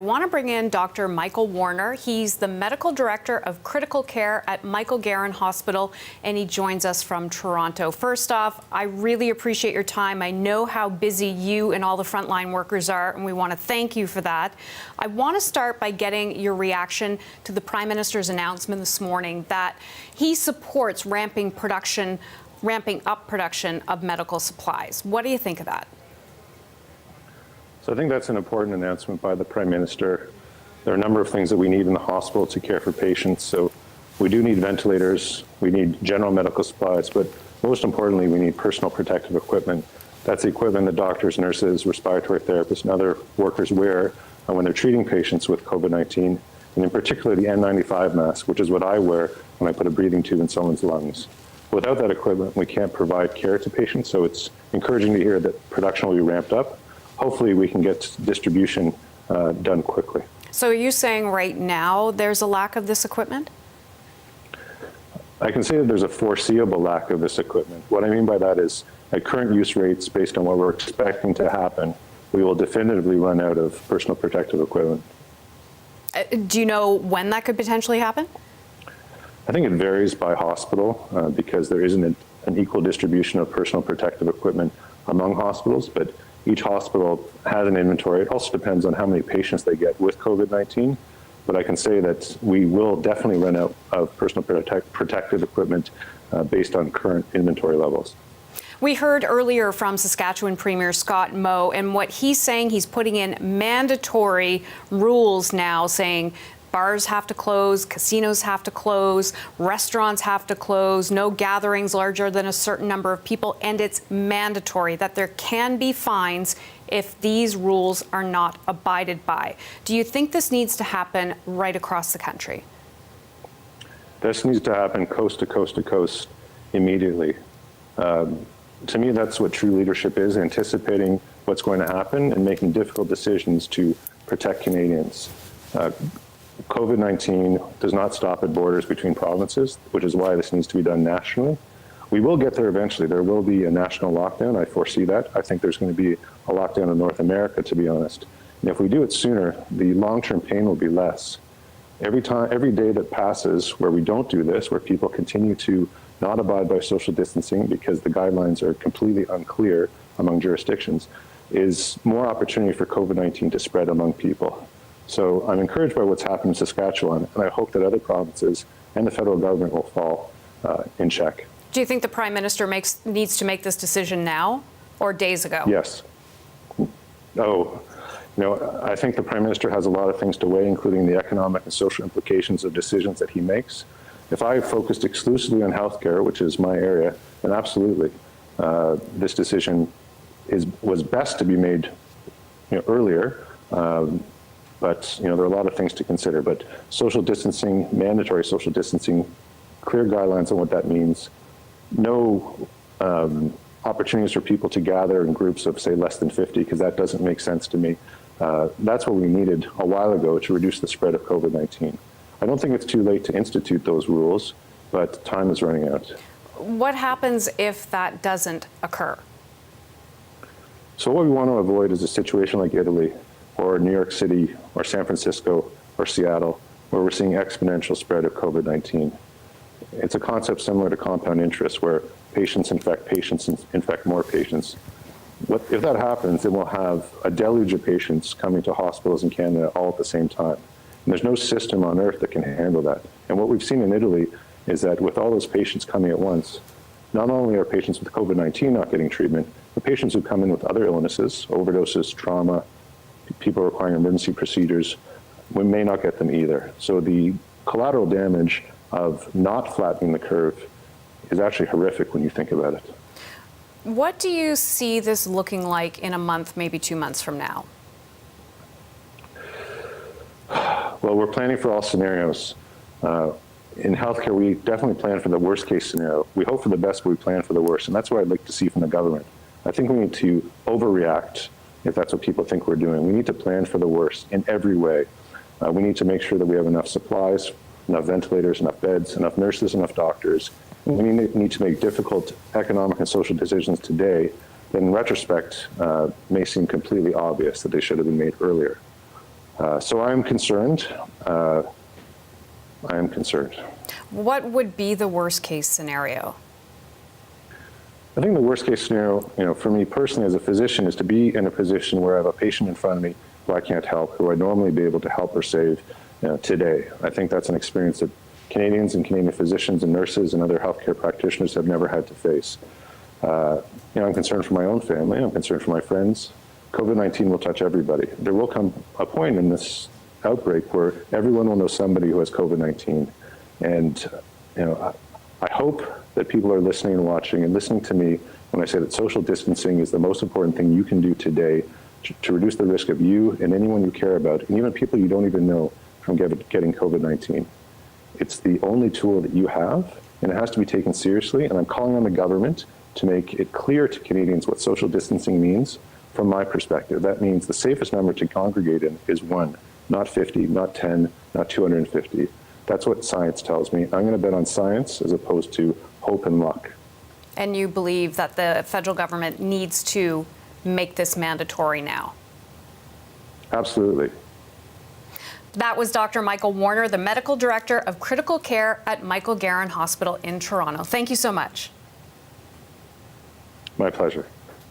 I want to bring in Dr. Michael Warner. He's the medical director of critical care at Michael Garron Hospital, and he joins us from Toronto. First off, I really appreciate your time. I know how busy you and all the frontline workers are, and we want to thank you for that. I want to start by getting your reaction to the Prime Minister's announcement this morning that he supports ramping up production of medical supplies. What do you think of that? So I think that's an important announcement by the Prime Minister. There are a number of things that we need in the hospital to care for patients. So we do need ventilators, we need general medical supplies, but most importantly, we need personal protective equipment. That's the equipment that doctors, nurses, respiratory therapists, and other workers wear when they're treating patients with COVID-19, and in particular the N95 mask, which is what I wear when I put a breathing tube in someone's lungs. Without that equipment, we can't provide care to patients, so it's encouraging to hear that production will be ramped up. Hopefully we can get distribution done quickly. So are you saying right now there's a lack of this equipment? I can say that there's a foreseeable lack of this equipment. What I mean by that is at current use rates, based on what we're expecting to happen, we will definitively run out of personal protective equipment. Do you know when that could potentially happen? I think it varies by hospital because there isn't an equal distribution of personal protective equipment among hospitals, but each hospital has an inventory. It also depends on how many patients they get with COVID-19, but I can say that we will definitely run out of personal protective equipment based on current inventory levels. We heard earlier from Saskatchewan Premier Scott Moe, and what he's saying, he's putting in mandatory rules now, saying bars have to close, casinos have to close, restaurants have to close, no gatherings larger than a certain number of people, and it's mandatory that there can be fines if these rules are not abided by. Do you think this needs to happen right across the country? This needs to happen coast to coast to coast immediately. To me, that's what true leadership is, anticipating what's going to happen and making difficult decisions to protect Canadians. COVID-19 does not stop at borders between provinces, which is why this needs to be done nationally. We will get there eventually. There will be a national lockdown. I foresee that. I think there's going to be a lockdown in North America, to be honest. And if we do it sooner, the long-term pain will be less. Every day that passes where we don't do this, where people continue to not abide by social distancing because the guidelines are completely unclear among jurisdictions, is more opportunity for COVID-19 to spread among people. So I'm encouraged by what's happened in Saskatchewan, and I hope that other provinces and the federal government will fall in check. Do you think the Prime Minister needs to make this decision now or days ago? Yes. I think the Prime Minister has a lot of things to weigh, including the economic and social implications of decisions that he makes. If I focused exclusively on healthcare, which is my area, then absolutely, this decision was best to be made earlier. But there are a lot of things to consider. But social distancing, mandatory social distancing, clear guidelines on what that means, no opportunities for people to gather in groups of, say, less than 50, because that doesn't make sense to me. That's what we needed a while ago to reduce the spread of COVID-19. I don't think it's too late to institute those rules, but time is running out. What happens if that doesn't occur? So what we want to avoid is a situation like Italy, or New York City, or San Francisco, or Seattle, where we're seeing exponential spread of COVID-19. It's a concept similar to compound interest, where patients infect more patients. If that happens, then we'll have a deluge of patients coming to hospitals in Canada all at the same time. And there's no system on earth that can handle that. And what we've seen in Italy is that with all those patients coming at once, not only are patients with COVID-19 not getting treatment, but patients who come in with other illnesses, overdoses, trauma, people requiring emergency procedures, we may not get them either. So the collateral damage of not flattening the curve is actually horrific when you think about it. What do you see this looking like in a month, maybe 2 months from now? Well, we're planning for all scenarios. In healthcare, we definitely plan for the worst case scenario. We hope for the best, but we plan for the worst. And that's what I'd like to see from the government. I think we need to overreact if that's what people think we're doing. We need to plan for the worst in every way. We need to make sure that we have enough supplies, enough ventilators, enough beds, enough nurses, enough doctors. We need to make difficult economic and social decisions today that in retrospect may seem completely obvious that they should have been made earlier. So I'm concerned. I am concerned. What would be the worst case scenario? I think the worst case scenario, for me personally as a physician is to be in a position where I have a patient in front of me who I can't help, who I'd normally be able to help or save today. I think that's an experience that Canadians and Canadian physicians and nurses and other healthcare practitioners have never had to face. I'm concerned for my own family. I'm concerned for my friends. COVID-19 will touch everybody. There will come a point in this outbreak where everyone will know somebody who has COVID-19. And, I hope that people are listening and watching and listening to me when I say that social distancing is the most important thing you can do today to reduce the risk of you and anyone you care about, and even people you don't even know, from getting COVID-19. It's the only tool that you have, and it has to be taken seriously. And I'm calling on the government to make it clear to Canadians what social distancing means from my perspective. That means the safest number to congregate in is 1, not 50, not 10, not 250. That's what science tells me. I'm going to bet on science as opposed to hope and luck. And you believe that the federal government needs to make this mandatory now? Absolutely. That was Dr. Michael Warner, the medical director of critical care at Michael Garron Hospital in Toronto. Thank you so much. My pleasure.